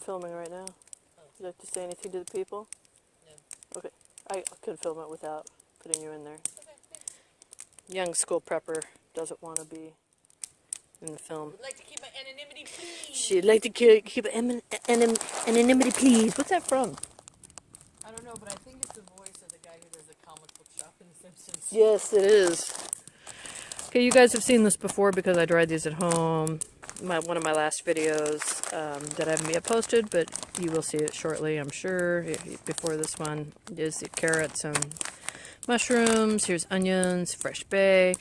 filming right now. Oh. Would you like to say anything to the people? No. Okay. I could film it without putting you in there. Okay, thanks. Young school prepper doesn't want to be in the film. Would like to keep my anonymity, please. She'd like to keep anonymity, please. What's that from? I don't know, but I think it's the voice of the guy who does the comic book shop in The Simpsons. Yes, it is. Okay, you guys have seen this before because I dried these at home. One of my last videos that I haven't yet posted, but you will see it shortly, I'm sure, before this one, is the carrots and mushrooms. Here's onions, fresh bay,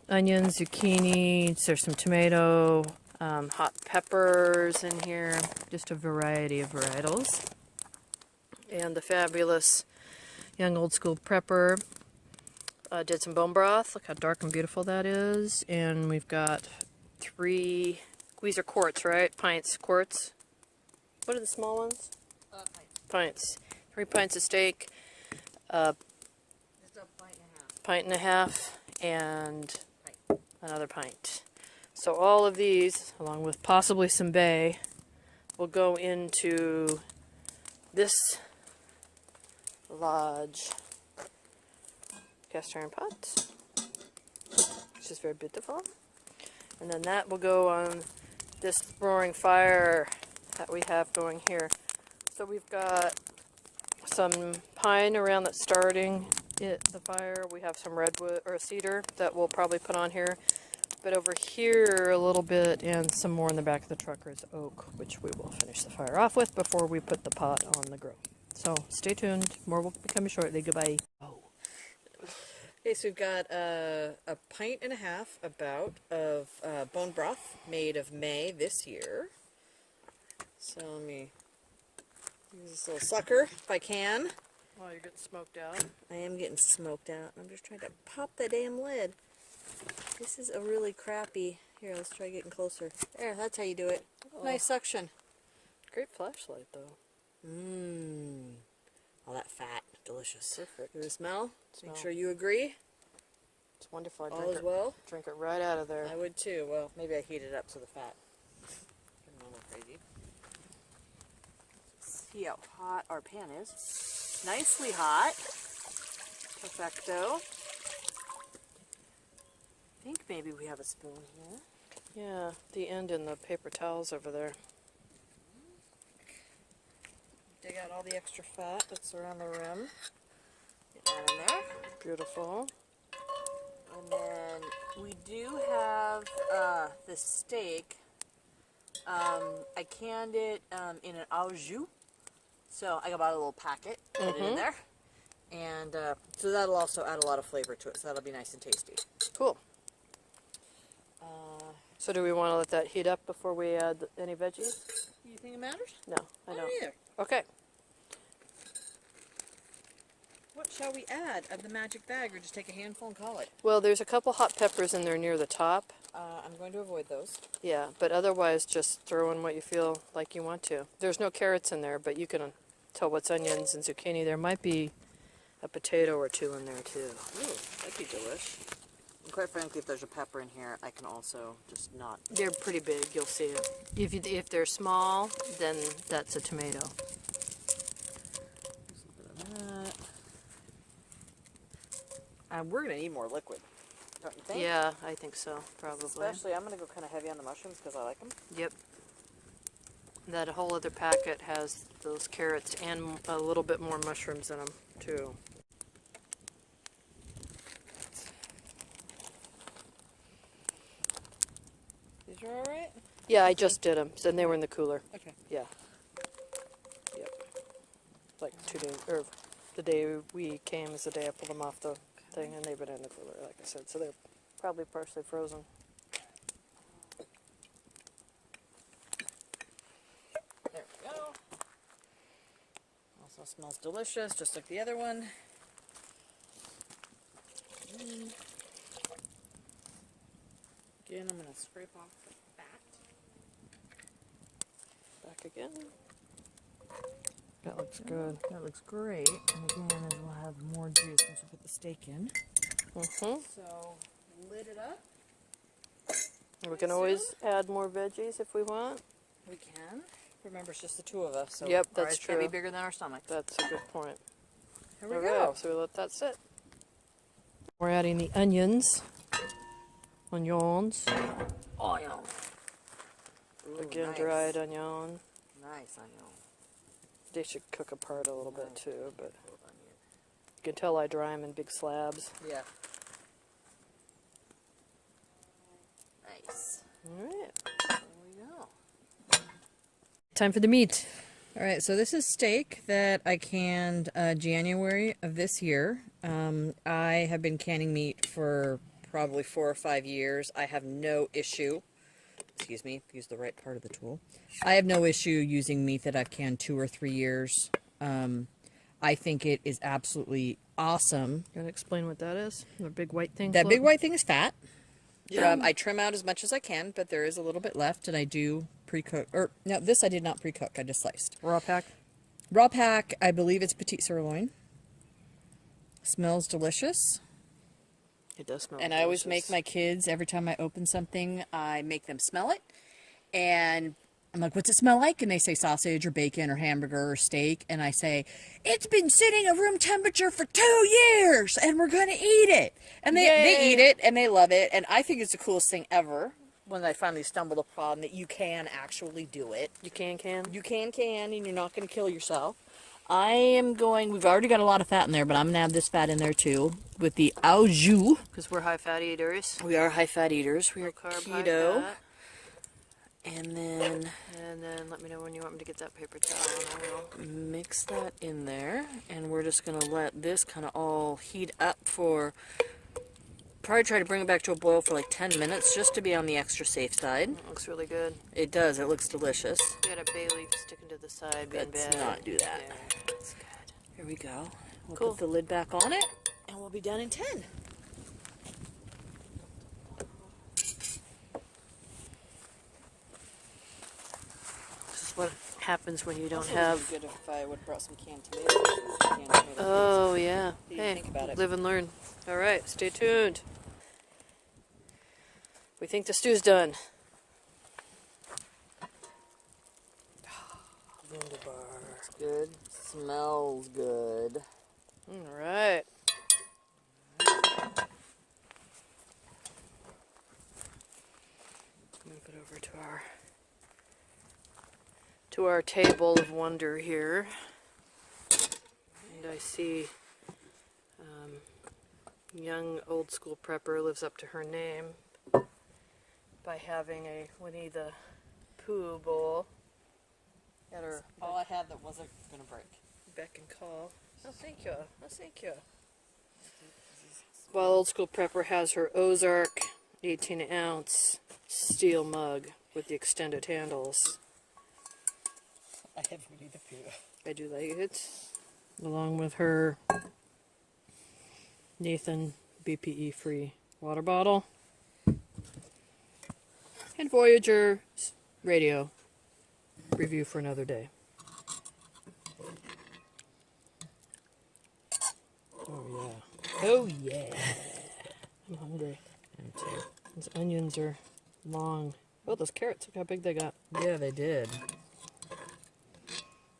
onions, zucchini, there's some tomato, hot peppers in here, just a variety of varietals. And the fabulous Young Old School Prepper did some bone broth. Look how dark and beautiful that is. And we've got 3, these are quarts, right? Pints, quarts. What are the small ones? Pints. 3 pints of steak. Just a pint and a half. Pint and a half, and another pint. So all of these, along with possibly some bay, will go into this large cast iron pot, which is very beautiful. And then that will go on this roaring fire that we have going here. So we've got some pine around that's starting the fire. We have some redwood or cedar that we'll probably put on here. But over here a little bit, and some more in the back of the truck is oak, which we will finish the fire off with before we put the pot on the grill. So stay tuned. More will be coming shortly. Goodbye. Oh. Okay, so we've got a pint and a half about of bone broth made of May this year. So let me use this little sucker if I can. Oh, you're getting smoked out. I am getting smoked out. I'm just trying to pop the damn lid. This is a really crappy... Here, let's try getting closer. There, that's how you do it. Oh. Nice suction. Great flashlight, though. Mmm. All that fat. Delicious. Perfect. Do the smell? Make sure you agree. It's wonderful. I drink drink it right out of there. I would too. Well, maybe I heat it up so the fat getting a little crazy. Let's see how hot our pan is. Nicely hot. Perfecto. I think maybe we have a spoon here. Yeah, the end in the paper towels over there. Dig out all the extra fat that's around the rim. Get that in there. Beautiful. And then we do have this steak. I canned it in an au jus. So I bought a little packet, put it in there. And so that'll also add a lot of flavor to it. So that'll be nice and tasty. Cool. So do we want to let that heat up before we add any veggies? You think it matters? No, I don't. Either. Okay. What shall we add of the magic bag, or just take a handful and call it? Well, there's a couple hot peppers in there near the top. I'm going to avoid those. Yeah, but otherwise just throw in what you feel like you want to. There's no carrots in there, but you can tell what's onions and zucchini. There might be a potato or 2 in there, too. Ooh, that'd be delish. And quite frankly, if there's a pepper in here, I can also just not... They're pretty big, you'll see it. If they're small, then that's a tomato. Just a bit of that. We're going to need more liquid, don't you think? Yeah, I think so, probably. Especially, I'm going to go kind of heavy on the mushrooms because I like them. Yep. That whole other packet has those carrots and a little bit more mushrooms in them, too. These are all right? Yeah, I just did them, and they were in the cooler. Okay. Yeah. Yep. Like 2 days, or the day we came is the day I pulled them off the thing, and they've been in the cooler, like I said, so they're probably partially frozen. There we go. Also smells delicious, just like the other one. Again, I'm going to scrape off the fat. Back again. That looks good. That looks great. And again, as we'll have more juice once we put the steak in. So, lid it up. And we can always add more veggies if we want. We can. Remember, it's just the two of us, so Yep, our that's eyes can't be true. bigger than our stomachs. That's a good point. Here we All go. right, so we let that sit. We're adding the onions. Onions. Onion. Ooh, Again, nice. dried onion. Nice onion. They should cook apart a little bit too, but Onion. you can tell I dry them in big slabs. Yeah. Nice. All right. There we go. Time for the meat. All right, so this is steak that I canned January of this year. I have been canning meat for probably 4 or 5 years. I have no issue. Excuse me, use the right part of the tool. I have no issue using meat that I've canned 2 or 3 years. I think it is absolutely awesome. You want to explain what that is? The big white thing? That big white thing is fat. Yeah. I trim out as much as I can, but there is a little bit left, and I do pre-cook. Or no, this I did not pre-cook. I just sliced. Raw pack? Raw pack, I believe it's petite sirloin. Smells delicious. It does smell And delicious. I always make my kids, every time I open something, I make them smell it. And I'm like, what's it smell like? And they say sausage or bacon or hamburger or steak. And I say, it's been sitting at room temperature for 2 years and we're going to eat it. And they eat it and they love it. And I think it's the coolest thing ever when I finally stumbled upon that you can actually do it. You can? You can, and you're not going to kill yourself. I am going, we've already got a lot of fat in there, but I'm going to add this fat in there too with the au jus. Because we're high fat eaters. We are high fat eaters. We are Carb, keto. high fat. And then let me know when you want me to get that paper towel and I will. mix that in there. And we're just going to let this kind of all heat up for, probably try to bring it back to a boil for like 10 minutes just to be on the extra safe side. It looks really good. It does. It looks delicious. We had a bay leaf sticking to the side being Let's bad. not do that. Yeah, that's good. Here we go. We'll Cool. put the lid back on it and we'll be done in 10. This is what happens when you don't Also, have... it would be good if I would have brought some canned tomatoes. Canned tomato Oh, yeah. What do you Hey, think about it? live and learn. All right, stay tuned. We think the stew's done. Wunderbar. It's good. Smells good. All right. Move it over to our table of wonder here. And I see Young Old School Prepper lives up to her name by having a Winnie the Pooh bowl at her All I had that wasn't going to break. beck and call. Oh, thank you. Oh, thank you. While Old School Prepper has her Ozark 18-ounce steel mug with the extended handles. I have Winnie the Pooh. I do like it. Along with her Nathan BPE-free water bottle. And Voyager radio review for another day. Oh yeah. Oh yeah. I'm hungry. Me too. Those onions are long. Oh, those carrots, look how big they got. Yeah, they did.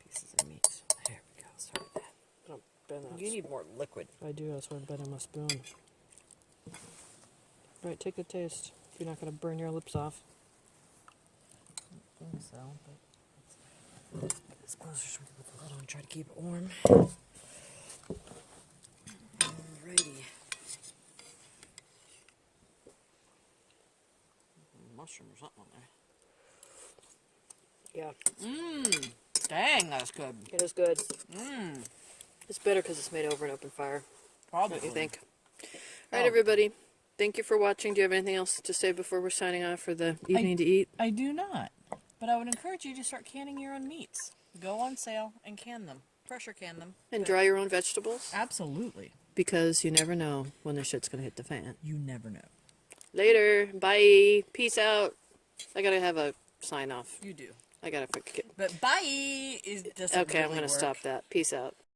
Pieces of meat. There we go. Sorry about that. Oh, Ben, that's- You need more liquid. I do, that's why I bet on my spoon. Right, take a taste. If you're not going to burn your lips off. I think so, but it's closer with the lid on. Try to keep it warm. Alrighty. Mushroom or something on there. Yeah, Mmm. Dang, that's good. it is good. Mmm. It's better because it's made over an open fire. Probably. Don't you think? Alright, Oh. everybody. Thank you for watching. Do you have anything else to say before we're signing off for the evening to eat? I do not. But I would encourage you to start canning your own meats. Go on sale and can them. Pressure can them. And dry your own vegetables? Absolutely. Because you never know when the shit's going to hit the fan. You never know. Later. Bye. Peace out. I gotta have a sign off. You do. I gotta forget. But bye is doesn't Okay, I'm really gonna work. stop that. Peace out.